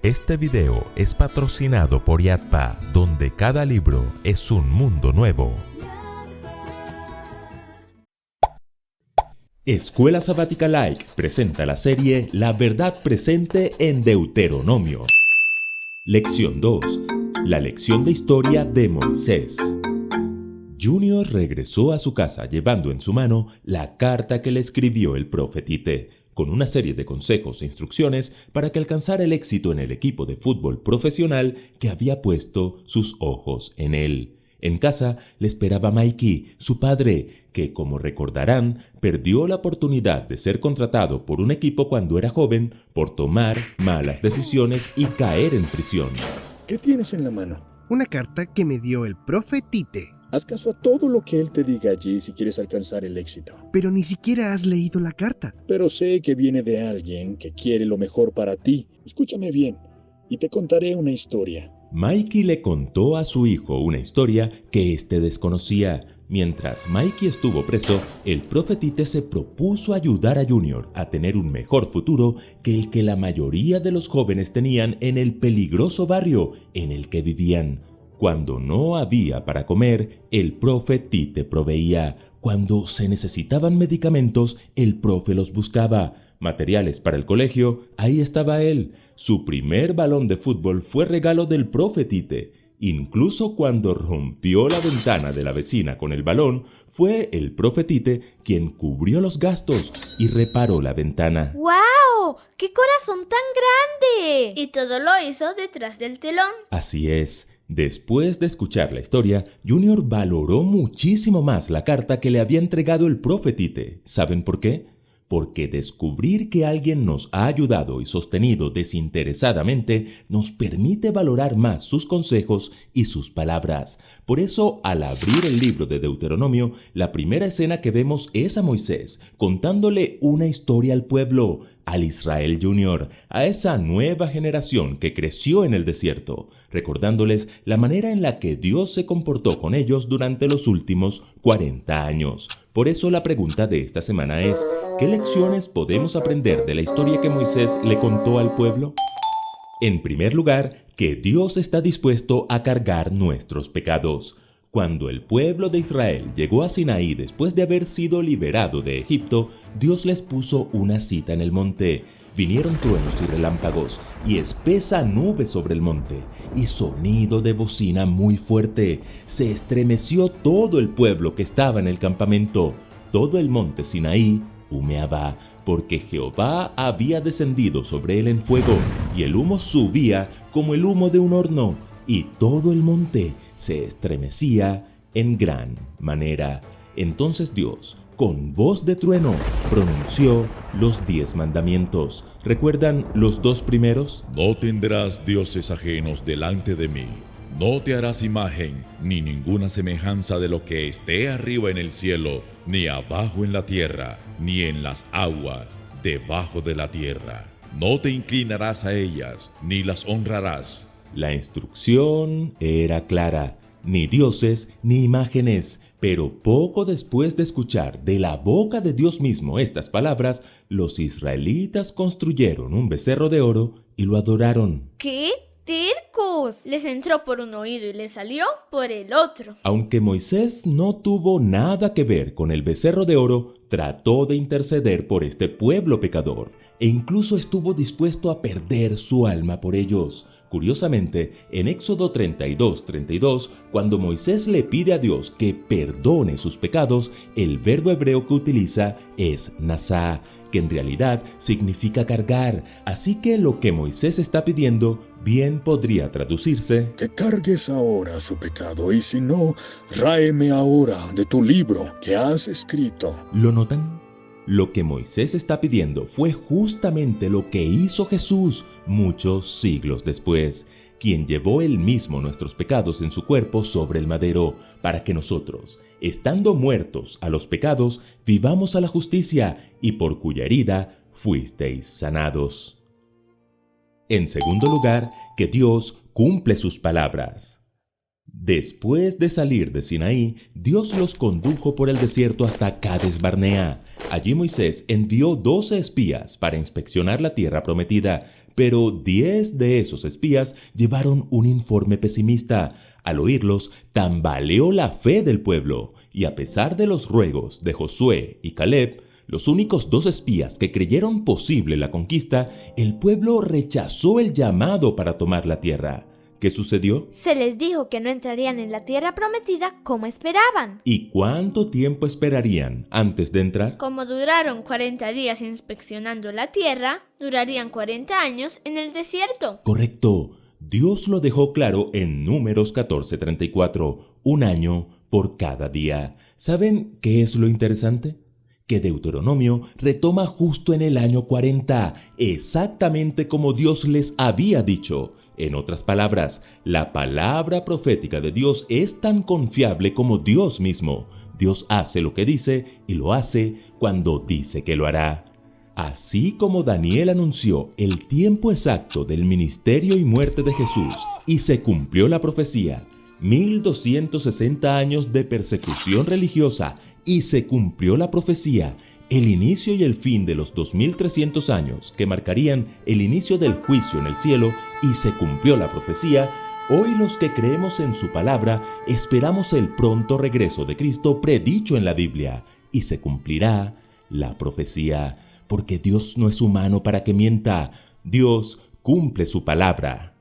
Este video es patrocinado por Yadpa, donde cada libro es un mundo nuevo. Escuela Sabática Like presenta la serie La Verdad Presente en Deuteronomio. Lección 2. La lección de historia de Moisés. Junior regresó a su casa llevando en su mano la carta que le escribió el profetite, con una serie de consejos e instrucciones para que alcanzara el éxito en el equipo de fútbol profesional que había puesto sus ojos en él. En casa le esperaba Mikey, su padre, que, como recordarán, perdió la oportunidad de ser contratado por un equipo cuando era joven por tomar malas decisiones y caer en prisión. ¿Qué tienes en la mano? Una carta que me dio el profetite. Haz caso a todo lo que él te diga allí si quieres alcanzar el éxito. Pero ni siquiera has leído la carta. Pero sé que viene de alguien que quiere lo mejor para ti. Escúchame bien y te contaré una historia. Mikey le contó a su hijo una historia que éste desconocía. Mientras Mikey estuvo preso, el profetite se propuso ayudar a Junior a tener un mejor futuro que el que la mayoría de los jóvenes tenían en el peligroso barrio en el que vivían. Cuando no había para comer, el profetite proveía. Cuando se necesitaban medicamentos, el profe los buscaba. Materiales para el colegio, ahí estaba él. Su primer balón de fútbol fue regalo del profetite. Incluso cuando rompió la ventana de la vecina con el balón, fue el profetite quien cubrió los gastos y reparó la ventana. ¡Guau! ¡Qué corazón tan grande! Y todo lo hizo detrás del telón. Así es. Después de escuchar la historia, Junior valoró muchísimo más la carta que le había entregado el profetite. ¿Saben por qué? Porque descubrir que alguien nos ha ayudado y sostenido desinteresadamente nos permite valorar más sus consejos y sus palabras. Por eso, al abrir el libro de Deuteronomio, la primera escena que vemos es a Moisés contándole una historia al pueblo, al Israel Junior, a esa nueva generación que creció en el desierto, recordándoles la manera en la que Dios se comportó con ellos durante los últimos 40 años. Por eso la pregunta de esta semana es, ¿qué lecciones podemos aprender de la historia que Moisés le contó al pueblo? En primer lugar, que Dios está dispuesto a cargar nuestros pecados. Cuando el pueblo de Israel llegó a Sinaí después de haber sido liberado de Egipto, Dios les puso una cita en el monte. Vinieron truenos y relámpagos, y espesa nube sobre el monte, y sonido de bocina muy fuerte. Se estremeció todo el pueblo que estaba en el campamento. Todo el monte Sinaí humeaba, porque Jehová había descendido sobre él en fuego, y el humo subía como el humo de un horno, y todo el monte se estremecía en gran manera. Entonces Dios, con voz de trueno, pronunció los 10 mandamientos. ¿Recuerdan los 2 primeros? No tendrás dioses ajenos delante de mí. No te harás imagen, ni ninguna semejanza de lo que esté arriba en el cielo, ni abajo en la tierra, ni en las aguas debajo de la tierra. No te inclinarás a ellas, ni las honrarás. La instrucción era clara, ni dioses ni imágenes, pero poco después de escuchar de la boca de Dios mismo estas palabras, los israelitas construyeron un becerro de oro y lo adoraron. ¡Qué tercos! Les entró por un oído y les salió por el otro. Aunque Moisés no tuvo nada que ver con el becerro de oro, trató de interceder por este pueblo pecador e incluso estuvo dispuesto a perder su alma por ellos. Curiosamente, en Éxodo 32:32, cuando Moisés le pide a Dios que perdone sus pecados, el verbo hebreo que utiliza es nasá, que en realidad significa cargar. Así que lo que Moisés está pidiendo bien podría traducirse: Que cargues ahora su pecado y si no, tráeme ahora de tu libro que has escrito. ¿Lo notan? Lo que Moisés está pidiendo fue justamente lo que hizo Jesús muchos siglos después, quien llevó él mismo nuestros pecados en su cuerpo sobre el madero, para que nosotros, estando muertos a los pecados, vivamos a la justicia, y por cuya herida fuisteis sanados. En segundo lugar, que Dios cumple sus palabras. Después de salir de Sinaí, Dios los condujo por el desierto hasta Cades Barnea. Allí Moisés envió 12 espías para inspeccionar la tierra prometida, pero 10 de esos espías llevaron un informe pesimista. Al oírlos, tambaleó la fe del pueblo, y a pesar de los ruegos de Josué y Caleb, los únicos 2 espías que creyeron posible la conquista, el pueblo rechazó el llamado para tomar la tierra. ¿Qué sucedió? Se les dijo que no entrarían en la tierra prometida como esperaban. ¿Y cuánto tiempo esperarían antes de entrar? Como duraron 40 días inspeccionando la tierra, durarían 40 años en el desierto. Correcto. Dios lo dejó claro en Números 14:34, 1 año por cada día. ¿Saben qué es lo interesante? Que Deuteronomio retoma justo en el año 40, exactamente como Dios les había dicho. En otras palabras, la palabra profética de Dios es tan confiable como Dios mismo. Dios hace lo que dice y lo hace cuando dice que lo hará. Así como Daniel anunció el tiempo exacto del ministerio y muerte de Jesús y se cumplió la profecía, 1260 años de persecución religiosa y se cumplió la profecía, el inicio y el fin de los 2300 años que marcarían el inicio del juicio en el cielo y se cumplió la profecía, hoy los que creemos en su palabra esperamos el pronto regreso de Cristo predicho en la Biblia y se cumplirá la profecía, porque Dios no es humano para que mienta, Dios cumple su palabra.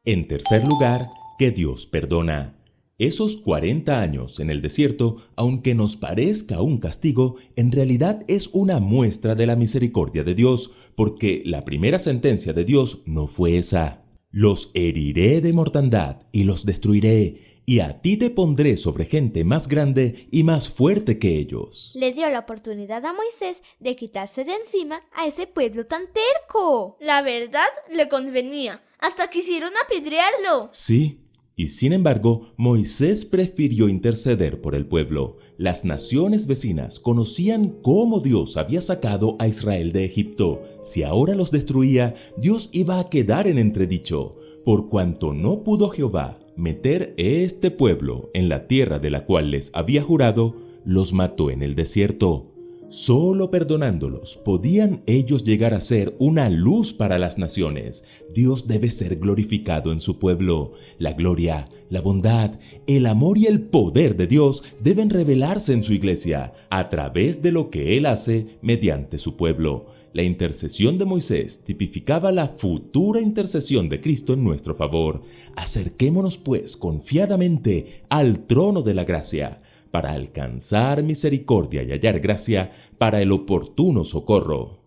En tercer lugar, que Dios perdona. Esos 40 años en el desierto, aunque nos parezca un castigo, en realidad es una muestra de la misericordia de Dios, porque la primera sentencia de Dios no fue esa. Los heriré de mortandad y los destruiré, y a ti te pondré sobre gente más grande y más fuerte que ellos. Le dio la oportunidad a Moisés de quitarse de encima a ese pueblo tan terco. La verdad le convenía, hasta quisieron apedrearlo. Sí. Y sin embargo, Moisés prefirió interceder por el pueblo. Las naciones vecinas conocían cómo Dios había sacado a Israel de Egipto. Si ahora los destruía, Dios iba a quedar en entredicho. Por cuanto no pudo Jehová meter este pueblo en la tierra de la cual les había jurado, los mató en el desierto. Solo perdonándolos podían ellos llegar a ser una luz para las naciones. Dios debe ser glorificado en su pueblo. La gloria, la bondad, el amor y el poder de Dios deben revelarse en su iglesia a través de lo que Él hace mediante su pueblo. La intercesión de Moisés tipificaba la futura intercesión de Cristo en nuestro favor. Acerquémonos pues confiadamente al trono de la gracia, para alcanzar misericordia y hallar gracia para el oportuno socorro.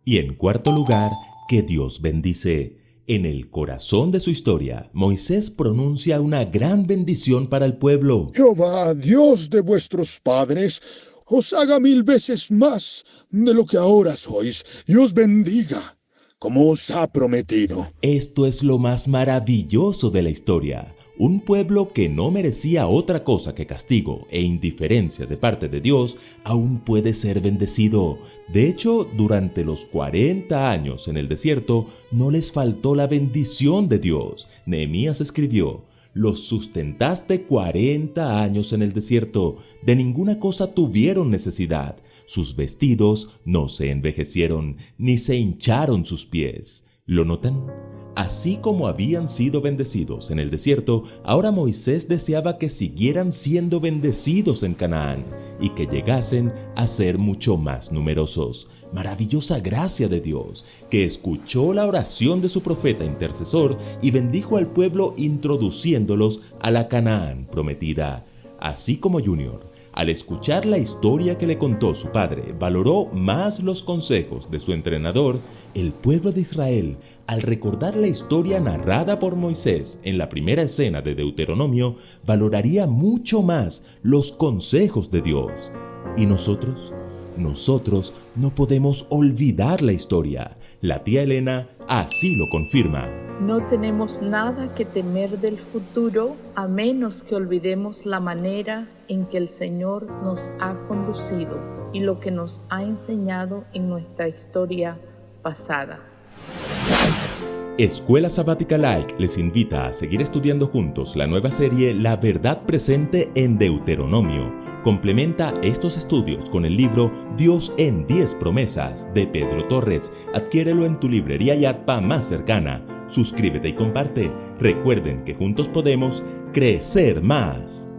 Y en cuarto lugar, que Dios bendice. En el corazón de su historia, Moisés pronuncia una gran bendición para el pueblo. Jehová, Dios de vuestros padres, os haga 1000 veces más de lo que ahora sois, y os bendiga, como os ha prometido. Esto es lo más maravilloso de la historia. Un pueblo que no merecía otra cosa que castigo e indiferencia de parte de Dios, aún puede ser bendecido. De hecho, durante los 40 años en el desierto, no les faltó la bendición de Dios. Nehemías escribió: los sustentaste 40 años en el desierto, de ninguna cosa tuvieron necesidad. Sus vestidos no se envejecieron, ni se hincharon sus pies. ¿Lo notan? Así como habían sido bendecidos en el desierto, ahora Moisés deseaba que siguieran siendo bendecidos en Canaán y que llegasen a ser mucho más numerosos. Maravillosa gracia de Dios, que escuchó la oración de su profeta intercesor y bendijo al pueblo introduciéndolos a la Canaán prometida. Así como Junior, al escuchar la historia que le contó su padre, valoró más los consejos de su entrenador, el pueblo de Israel, al recordar la historia narrada por Moisés en la primera escena de Deuteronomio, valoraría mucho más los consejos de Dios. ¿Y nosotros? Nosotros no podemos olvidar la historia. La tía Elena así lo confirma. No tenemos nada que temer del futuro a menos que olvidemos la manera en que el Señor nos ha conducido y lo que nos ha enseñado en nuestra historia pasada. Escuela Sabática Like les invita a seguir estudiando juntos la nueva serie La Verdad Presente en Deuteronomio, Complementa estos estudios con el libro Dios en 10 promesas de Pedro Torres. Adquiérelo en tu librería Yatpa más cercana. Suscríbete y comparte. Recuerden que juntos podemos crecer más.